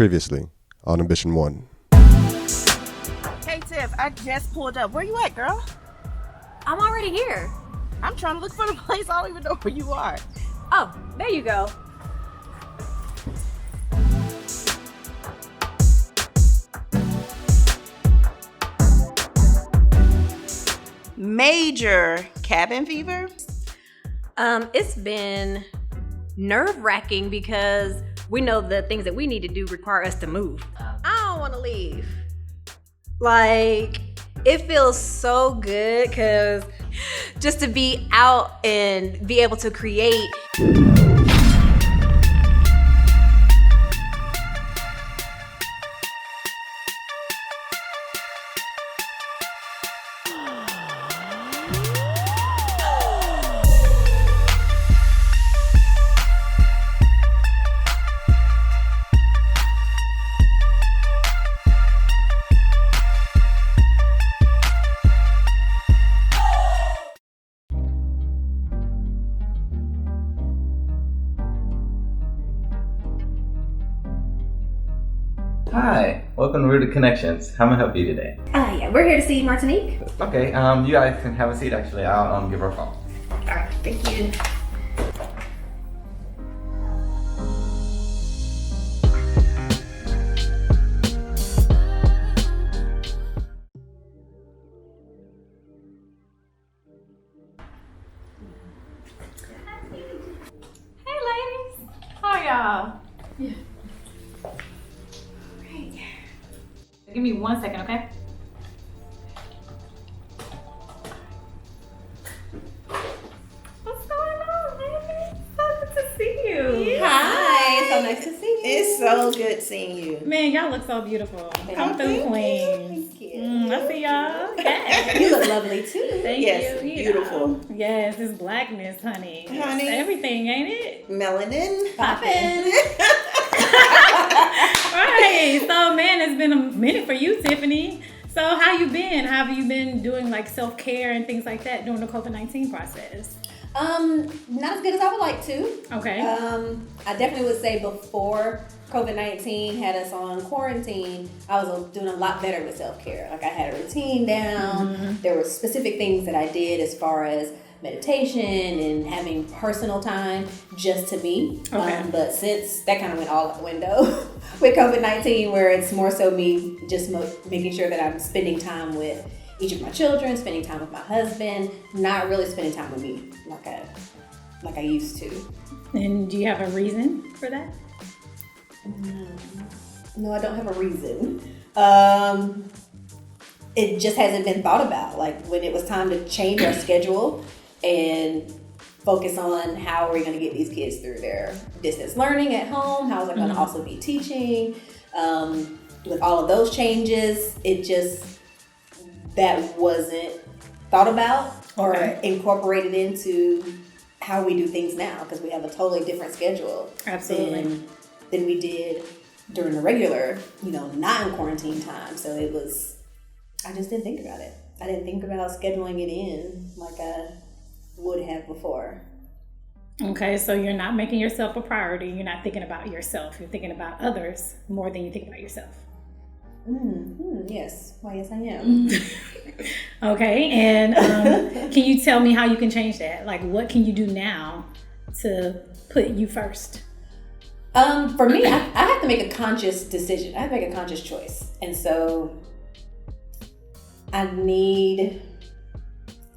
Previously on Ambition 1. Hey Tiff, I just pulled up. Where you at, girl? I'm already here. I'm trying to look for the place. I don't even know where you are. Oh, there you go. Major cabin fever? It's been nerve-wracking because we know the things that we need to do require us to move. I don't want to leave. Like, it feels so good because just to be out and be able to create. Hi, welcome to Connections. How may I help you today? Yeah, we're here to see Martinique. Okay, you guys can have a seat actually. I'll give her a call. All right, thank you. Hey ladies, how are y'all? Yeah. Give me 1 second, okay? What's going on, baby? So good to see you. Hi, so nice to see you. It's so good seeing you. Man, y'all look so beautiful. Come through, queens. Thank you. I see y'all. Yes. You look lovely too. Thank Yes, you. beautiful. Yes, it's blackness, honey. Honey. It's everything, ain't it? Melanin. Poppin'. Right. So, man, it's been a minute for you, Tiffany. So, how you been? How have you been doing like self-care and things like that during the COVID-19 process? Not as good as I would like to. Okay. I definitely would say before COVID-19 had us on quarantine, I was doing a lot better with self-care. Like I had a routine down. Mm-hmm. There were specific things that I did as far as meditation and having personal time just to me. Okay. But since that kind of went all out the window with COVID-19, where it's more so me just making sure that I'm spending time with each of my children, spending time with my husband, not really spending time with me like I used to. And do you have a reason for that? No, I don't have a reason. It just hasn't been thought about. Like when it was time to change our schedule and focus on how are we going to get these kids through their distance learning at home, how is I going to also be teaching. With all of those changes, that wasn't thought about or incorporated into how we do things now, because we have a totally different schedule. Absolutely. Than we did during the regular, not in quarantine time. So I just didn't think about it. I didn't think about scheduling it in like I would have before. Okay, so you're not making yourself a priority. You're not thinking about yourself. You're thinking about others more than you think about yourself. Yes. Why, yes, I am. Okay, and can you tell me how you can change that? Like, what can you do now to put you first? For me, I have to make a conscious decision. I have to make a conscious choice. And so I need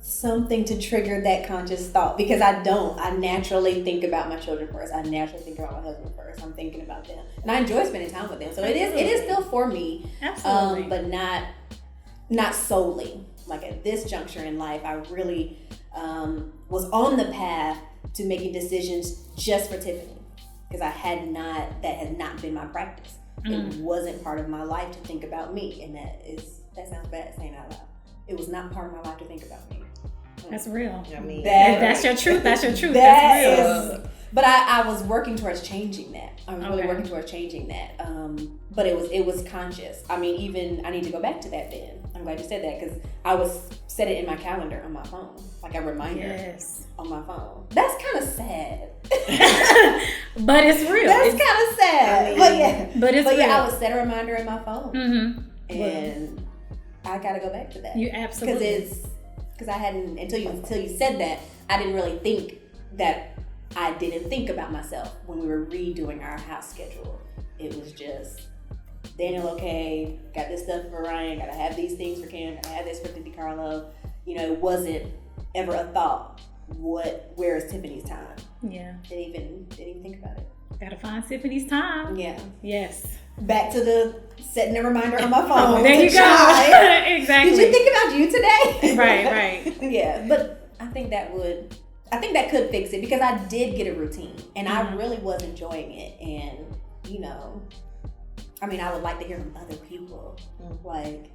something to trigger that conscious thought, because I naturally think about my children first. I naturally think about my husband first. I'm thinking about them. And I enjoy spending time with them. So it is still for me. Absolutely. But not solely. Like at this juncture in life, I really was on the path to making decisions just for Tiffany. Because that had not been my practice. It wasn't part of my life to think about me. And that sounds bad saying out loud. It was not part of my life to think about me. That's real. I mean, that's your truth. That's your truth. That's real. But I was working towards changing that. I was really Okay. working towards changing that. But it was conscious. I mean, even I need to go back to that then. I'm glad you said that because I was set it in my calendar on my phone, like a reminder Yes. on my phone. That's kind of sad. But it's real. That's kind of sad. But yeah, But it's real. I would set a reminder in my phone, Mm-hmm. and I gotta go back to that. You absolutely. Because I hadn't until you said that, I didn't really think that I didn't think about myself when we were redoing our house schedule. It was just Daniel, okay, got this stuff for Ryan, gotta have these things for Cam, gotta have this for DiCarlo. You know, it wasn't ever a thought. Where is Tiffany's time? Yeah. Didn't even think about it. Gotta find Tiffany's time. Yeah. Yes. Back to the setting a reminder on my phone. There you to go. try. Exactly. Did you think about you today? Right. Yeah, but I think that could fix it because I did get a routine and I really was enjoying it. And, you know, I mean, I would like to hear from other people. Like,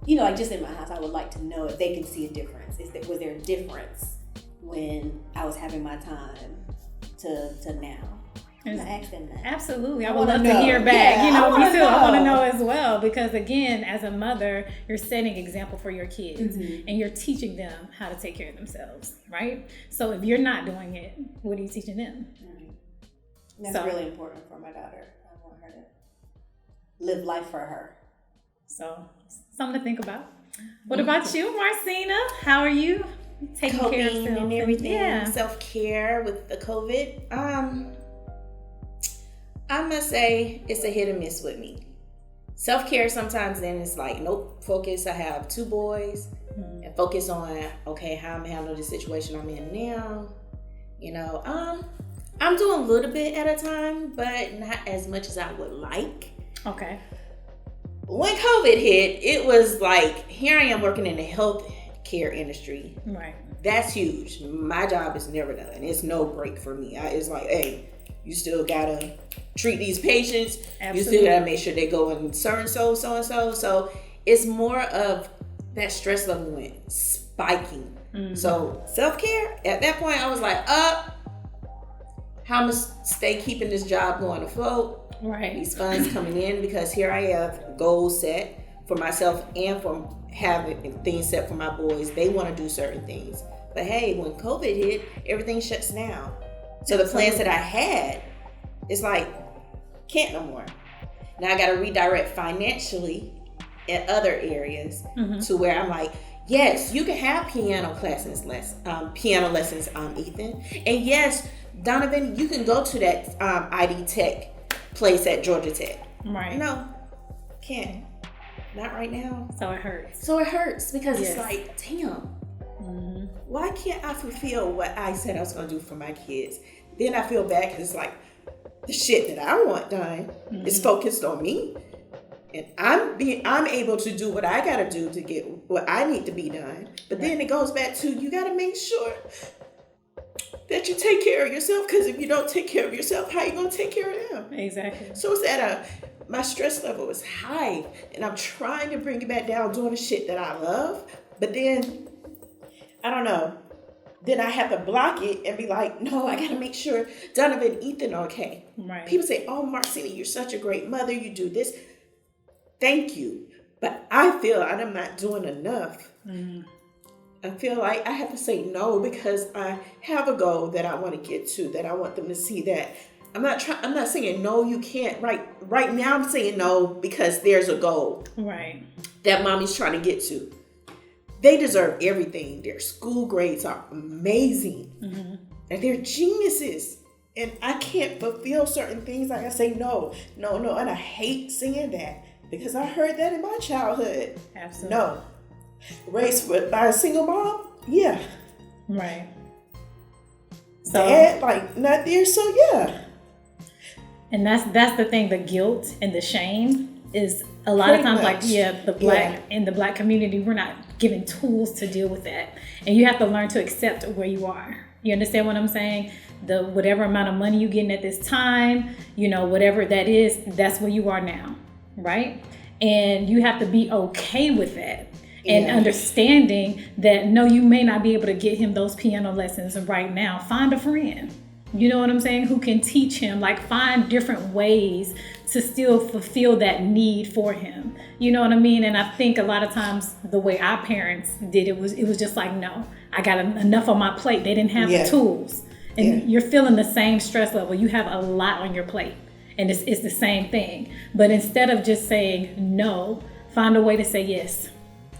you know, like just in my house, I would like to know if they can see a difference. Was there a difference when I was having my time to now? I'm gonna ask them that. Absolutely. I I would wanna love know. to hear back. Yeah, you know, I wanna me too. I want to know. know as well because again, as a mother, you're setting example for your kids and you're teaching them how to take care of themselves, right? So if you're not doing it, what are you teaching them? That's So- really important for my daughter. I want her to live life for her. So something to think about. What about you, Marsinah? How are you taking care of Coping yourself and everything, Yeah. self-care with the COVID. I must say it's a hit or miss with me. Self-care sometimes then it's like, nope, focus. I have 2 boys and focus on, okay, how I'm handling the situation I'm in now. You know, I'm doing a little bit at a time, but not as much as I would like. Okay. When COVID hit, it was like, here I am working in the health care industry. Right. That's huge. My job is never done. It's no break for me. It's like, hey, you still gotta treat these patients. Absolutely. You still gotta make sure they go in so and so. So it's more of that stress level went spiking. So self-care, at that point I was like, how I'm gonna stay keeping this job going afloat. Right. These funds coming in because here I have goals set for myself and for having things set for my boys. They want to do certain things. But hey, when COVID hit, everything shuts down. So the plans that I had, it's like, can't no more. Now I got to redirect financially in other areas to where I'm like, yes, you can have piano lessons, Ethan. And yes, Donovan, you can go to that ID Tech place at Georgia Tech. Right. No, can't. Not right now. So it hurts. So it hurts because Yes. it's like, damn, why can't I fulfill what I said I was going to do for my kids? Then I feel bad because it's like the shit that I want done is focused on me. And I'm able to do what I got to do to get what I need to be done. But then it goes back to, you got to make sure that you take care of yourself, because if you don't take care of yourself, how you going to take care of them? Exactly. So it's my stress level is high, and I'm trying to bring it back down doing the shit that I love. But then, I don't know. Then I have to block it and be like, no, I got to make sure Donovan and Ethan are okay. Right. People say, oh, Marcinah, you're such a great mother. You do this. Thank you. But I feel like I'm not doing enough. I feel like I have to say no because I have a goal that I want to get to, that I want them to see that I'm not saying no, you can't. Right now I'm saying no because there's a goal Right. that mommy's trying to get to. They deserve everything. Their school grades are amazing. And they're geniuses. And I can't fulfill certain things. Like I say no. And I hate saying that because I heard that in my childhood. Absolutely. No. Raised by a single mom? Yeah. Right. So, Dad, not there, so yeah. and that's the thing, the guilt and the shame is a lot of Pretty times much. in the black community, we're not given tools to deal with that. And you have to learn to accept where you are. You understand what I'm saying? The whatever amount of money you're getting at this time, whatever that is, that's where you are now, right? And you have to be okay with that. And understanding that, no, you may not be able to get him those piano lessons right now. Find a friend. You know what I'm saying? Who can teach him, like find different ways to still fulfill that need for him. You know what I mean? And I think a lot of times the way our parents did it was just like, no, I got enough on my plate. They didn't have the tools. And you're feeling the same stress level. You have a lot on your plate. And it's the same thing. But instead of just saying no, find a way to say yes.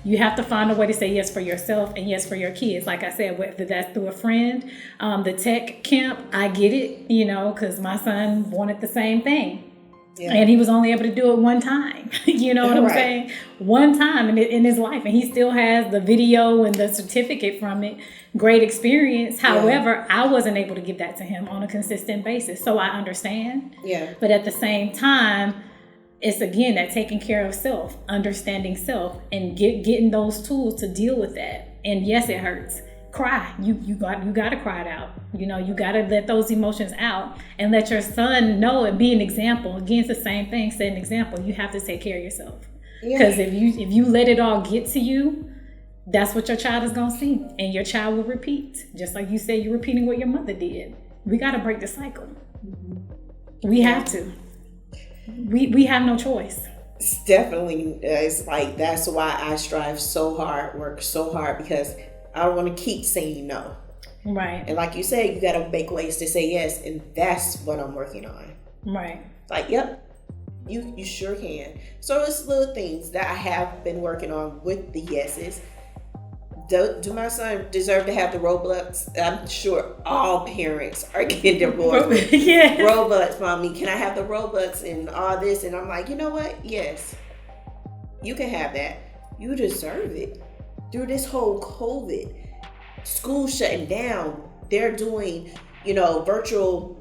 You have to find a way to say yes for yourself and yes for your kids. Like I said, whether that's through a friend, the tech camp, I get it, you know, because my son wanted the same thing. Yeah. And he was only able to do it one time. You know what I'm saying? One time in his life. And he still has the video and the certificate from it. Great experience. However, I wasn't able to give that to him on a consistent basis. So I understand. Yeah. But at the same time, it's again that taking care of self, understanding self, and getting those tools to deal with that. And yes, it hurts. Cry. You got to cry it out. You know, you got to let those emotions out and let your son know and be an example. Again, it's the same thing. Set an example. You have to take care of yourself. Because if you let it all get to you, that's what your child is gonna see, and your child will repeat. Just like you said, you're repeating what your mother did. We got to break the cycle. We have to. We have no choice. It's definitely, it's like, that's why I strive so hard, work so hard, because I don't want to keep saying no. Right. And like you said, you got to make ways to say yes, and that's what I'm working on. Right. Like, yep, you sure can. So it's little things that I have been working on with the yeses. Do my son deserve to have the Robux? I'm sure all parents are getting their boys with Robux, mommy. Can I have the Robux and all this? And I'm like, you know what? Yes, you can have that. You deserve it. Through this whole COVID, school shutting down, they're doing, virtual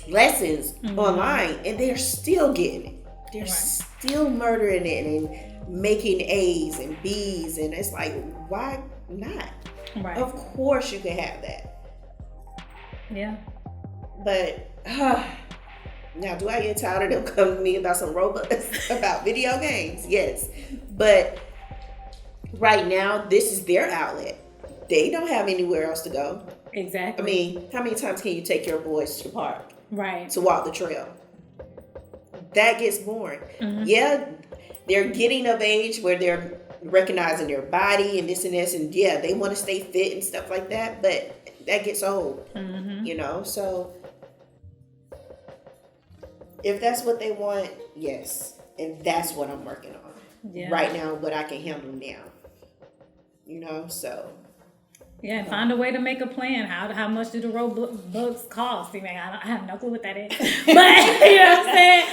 lessons online, and they're still getting it. They're still murdering it and making A's and B's, and it's like, why not? Right. Of course you can have that. Yeah. But now, do I get tired of them coming to me about some Robux, about video games? Yes. But right now, this is their outlet. They don't have anywhere else to go. Exactly. I mean, how many times can you take your boys to the park? Right. To walk the trail? That gets boring. Mm-hmm. Yeah, they're getting of age where they're recognizing their body and this, and yeah, they want to stay fit and stuff like that, but that gets old. Mm-hmm. So if that's what they want, yes. And that's what I'm working on right now, what I can handle now. So. Yeah, find a way to make a plan. How much do the Robux cost? I mean, I have no clue what that is. But, you know what I'm saying?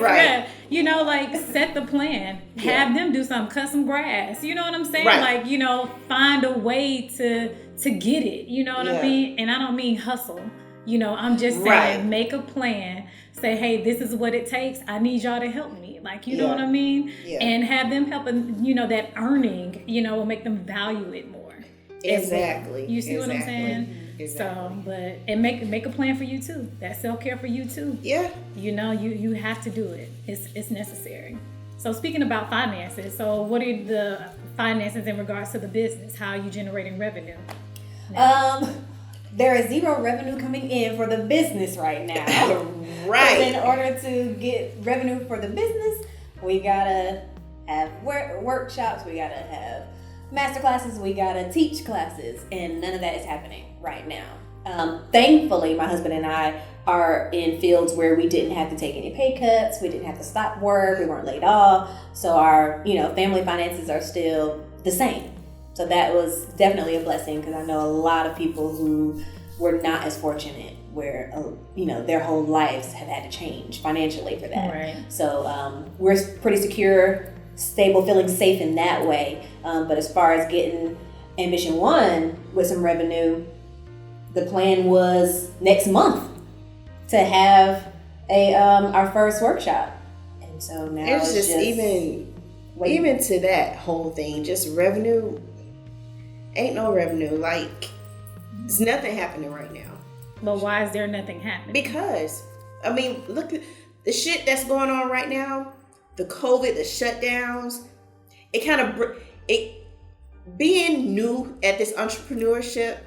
Right. Set the plan. Have them do something. Cut some grass. You know what I'm saying? Right. Find a way to get it. You know what I mean? And I don't mean hustle. I'm just saying make a plan. Say, hey, this is what it takes. I need y'all to help me. You know what I mean? Yeah. And have them helping, that earning, will make them value it more. Exactly. Well. You see what I'm saying? Exactly. So, and make a plan for you too. That self-care for you too. Yeah. You have to do it. It's necessary. So speaking about finances, so what are the finances in regards to the business? How are you generating revenue? There is zero revenue coming in for the business right now. Right. In order to get revenue for the business, we gotta have workshops, we gotta have master classes, we gotta teach classes, and none of that is happening right now. Thankfully, my husband and I are in fields where we didn't have to take any pay cuts, we didn't have to stop work, we weren't laid off, so our family finances are still the same. So that was definitely a blessing, because I know a lot of people who were not as fortunate, where their whole lives have had to change financially for that. Right. So we're pretty secure, stable, feeling safe in that way. But as far as getting Ambition 1 with some revenue, the plan was next month to have our first workshop. And so now it's just even to that whole thing, just revenue. Ain't no revenue. There's nothing happening right now. But why is there nothing happening? Because, look at the shit that's going on right now. The COVID, the shutdowns. It kind of, being new at this entrepreneurship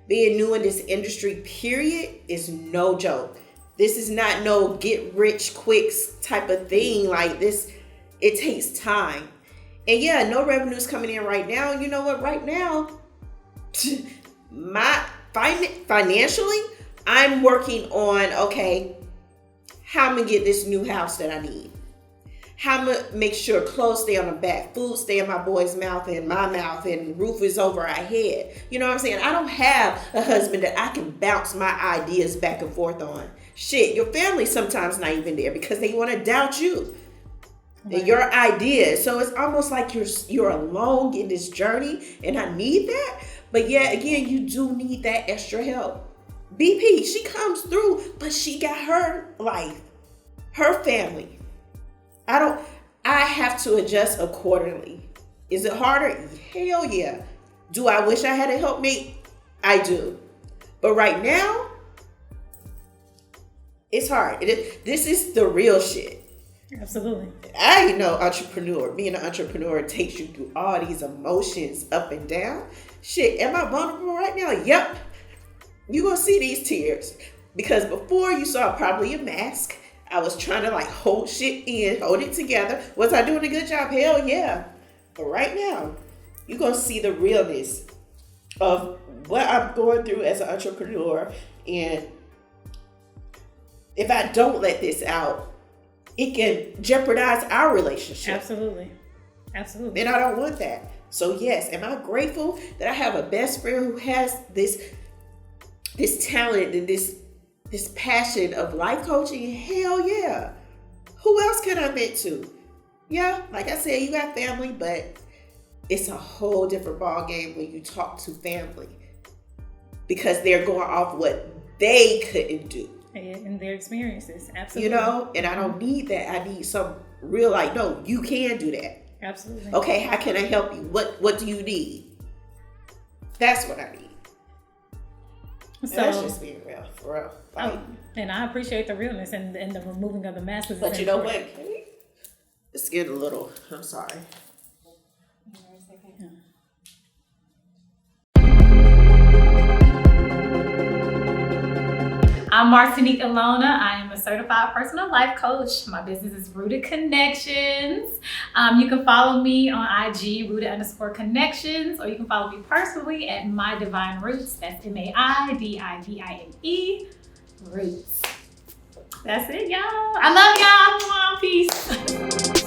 being new in this industry, period, is no joke. This is not no get rich quick type of thing. Like this, it takes time. And yeah, no revenue's coming in right now. You know what? Right now, financially, I'm working on, okay, how I'm gonna get this new house that I need. How I'm gonna make sure clothes stay on the back, food stay in my boy's mouth and my mouth, and roof is over our head. You know what I'm saying? I don't have a husband that I can bounce my ideas back and forth on. Shit, your family's sometimes not even there because they want to doubt you. Right. Your ideas. So it's almost like you're alone in this journey, and I need that. But yeah, again, you do need that extra help. BP, she comes through, but she got her life, her family. I have to adjust accordingly. Is it harder? Hell yeah. Do I wish I had a helpmate? I do. But right now, it's hard. This is the real shit. Absolutely. I know entrepreneur. Being an entrepreneur takes you through all these emotions up and down. Shit, am I vulnerable right now? Yep. You're going to see these tears. Because before you saw probably a mask. I was trying to like hold shit in, hold it together. Was I doing a good job? Hell yeah. But right now, you're going to see the realness of what I'm going through as an entrepreneur. And if I don't let this out, it can jeopardize our relationship. Absolutely. Absolutely. And I don't want that. So yes, am I grateful that I have a best friend who has this talent and this passion of life coaching? Hell yeah. Who else can I vent to? Yeah, like I said, you got family, but it's a whole different ball game when you talk to family because they're going off what they couldn't do. And their experiences. Absolutely. You know, and I don't need that. I need some real like, no, you can do that. Absolutely. Okay, how can I help you? What do you need? That's what I need. So, that's just being real, for real. Like, and I appreciate the realness and the removing of the masks. But you know what? It's getting a little, I'm sorry. I'm Martinique Ilona. I am a certified personal life coach. My business is Rooted Connections. You can follow me on IG, Rooted_Connections, or you can follow me personally at My Divine Roots. That's MAIDIVINE Roots. That's it, y'all. I love y'all. Peace.